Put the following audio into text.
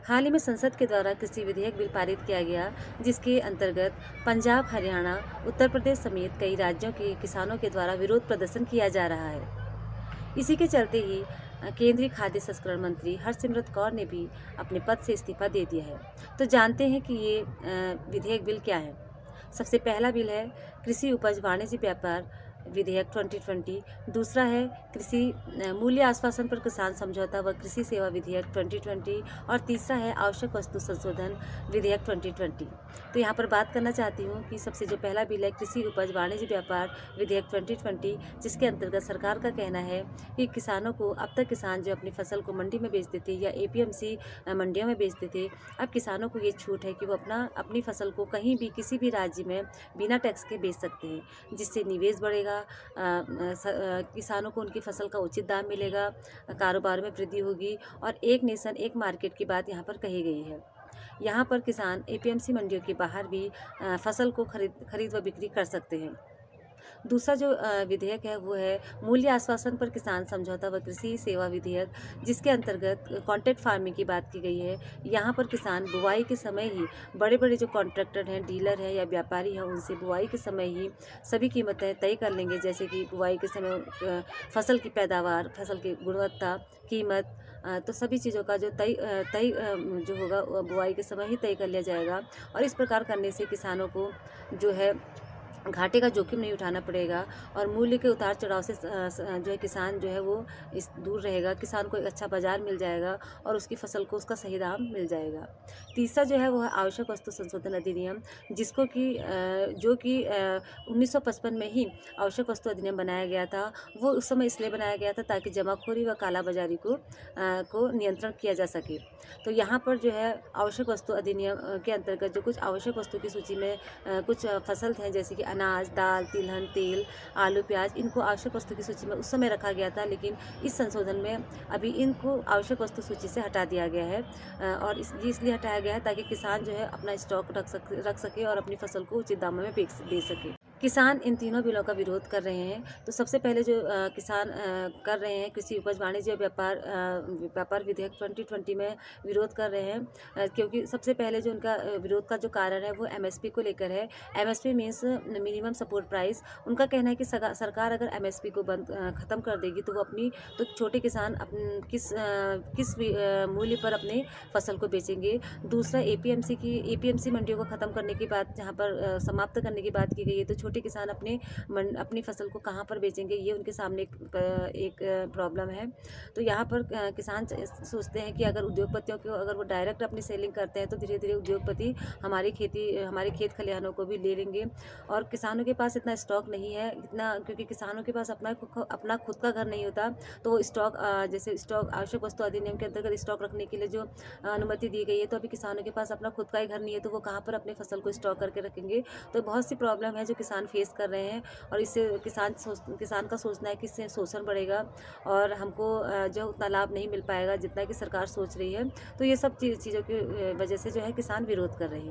हाल ही में संसद के द्वारा कृषि विधेयक बिल पारित किया गया, जिसके अंतर्गत पंजाब, हरियाणा, उत्तर प्रदेश समेत कई राज्यों के किसानों के द्वारा विरोध प्रदर्शन किया जा रहा है। इसी के चलते ही केंद्रीय खाद्य संस्करण मंत्री हरसिमरत कौर ने भी अपने पद से इस्तीफा दे दिया है। तो जानते हैं कि ये विधेयक बिल क्या है। सबसे पहला बिल है कृषि उपज वाणिज्य व्यापार विधेयक 2020। दूसरा है कृषि मूल्य आश्वासन पर किसान समझौता व कृषि सेवा विधेयक 2020 और तीसरा है आवश्यक वस्तु संशोधन विधेयक 2020। तो यहाँ पर बात करना चाहती हूँ कि सबसे जो पहला बिल है कृषि उपज वाणिज्य व्यापार विधेयक 2020, जिसके अंतर्गत सरकार का कहना है कि किसानों को अब तक किसान जो अपनी फसल को मंडी में बेचते थे या एपीएमसी मंडियों में बेचते थे, अब किसानों को ये छूट है कि वो अपनी फसल को कहीं भी किसी भी राज्य में बिना टैक्स के बेच सकते हैं, जिससे निवेश बढ़ेगा, किसानों को उनकी फसल का उचित दाम मिलेगा, कारोबार में वृद्धि होगी और एक नेशन एक मार्केट की बात यहाँ पर कही गई है। यहाँ पर किसान एपीएमसी मंडियों के बाहर भी फसल को खरीद व बिक्री कर सकते हैं। दूसरा जो विधेयक है वो है मूल्य आश्वासन पर किसान समझौता व कृषि सेवा विधेयक, जिसके अंतर्गत कॉन्ट्रैक्ट फार्मिंग की बात की गई है। यहाँ पर किसान बुआई के समय ही बड़े बड़े जो कॉन्ट्रैक्टर हैं, डीलर हैं या व्यापारी हैं, उनसे बुआई के समय ही सभी कीमतें तय कर लेंगे, जैसे कि बुआई के समय फसल की पैदावार, फसल की गुणवत्ता, कीमत, तो सभी चीज़ों का जो तय जो होगा बुआई के समय ही तय कर लिया जाएगा। और इस प्रकार करने से किसानों को जो है घाटे का जोखिम नहीं उठाना पड़ेगा और मूल्य के उतार चढ़ाव से जो है किसान जो है वो इस दूर रहेगा। किसान को एक अच्छा बाज़ार मिल जाएगा और उसकी फसल को उसका सही दाम मिल जाएगा। तीसरा जो है वो है आवश्यक वस्तु संशोधन अधिनियम, जिसको कि जो कि 1955 में ही आवश्यक वस्तु अधिनियम बनाया गया था। वो उस समय इसलिए बनाया गया था ताकि जमाखोरी व कालाबाजारी को नियंत्रण किया जा सके। तो यहाँ पर जो है आवश्यक वस्तु अधिनियम के अंतर्गत जो कुछ आवश्यक वस्तु की सूची में कुछ फसल हैं, जैसे कि अनाज, दाल, तिलहन, तेल, आलू, प्याज, इनको आवश्यक वस्तु की सूची में उस समय रखा गया था, लेकिन इस संशोधन में अभी इनको आवश्यक वस्तु सूची से हटा दिया गया है। और ये इसलिए हटाया गया है ताकि किसान जो है अपना स्टॉक रख सके और अपनी फसल को उचित दामों में दे सके। किसान इन तीनों बिलों का विरोध कर रहे हैं। तो सबसे पहले जो किसान कर रहे हैं कृषि उपज वाणिज्य व्यापार विधेयक 2020 में विरोध कर रहे हैं, क्योंकि सबसे पहले जो उनका विरोध का जो कारण है वो एमएसपी को लेकर है। MSP means minimum support price. उनका कहना है कि सरकार अगर एमएसपी को ख़त्म कर देगी तो छोटे किसान किस मूल्य पर अपनी फसल को बेचेंगे। दूसरा एपीएमसी मंडियों को ख़त्म करने की बात, जहाँ पर समाप्त करने की बात की गई है, तो छोटे किसान अपनी फसल को कहाँ पर बेचेंगे, ये उनके सामने एक प्रॉब्लम है। तो यहाँ पर किसान सोचते हैं कि अगर उद्योगपतियों को अगर वो डायरेक्ट अपनी सेलिंग करते हैं तो धीरे धीरे उद्योगपति हमारे खेत खलिहानों को भी ले लेंगे और किसानों के पास इतना स्टॉक नहीं है इतना, क्योंकि किसानों के पास अपना खुद का घर नहीं होता। तो वो स्टॉक जैसे स्टॉक आवश्यक वस्तु अधिनियम के अंतर्गत स्टॉक रखने के लिए जो अनुमति दी गई है, तो अभी किसानों के पास अपना खुद का ही घर नहीं है, तो वो कहाँ पर अपनी फसल को स्टॉक करके रखेंगे। तो बहुत सी प्रॉब्लम है जो किसान फेस कर रहे हैं और इससे किसान का सोचना है कि इससे शोषण बढ़ेगा और हमको जो उतना लाभ नहीं मिल पाएगा जितना कि सरकार सोच रही है। तो ये सब चीज़ों की वजह से जो है किसान विरोध कर रहे हैं।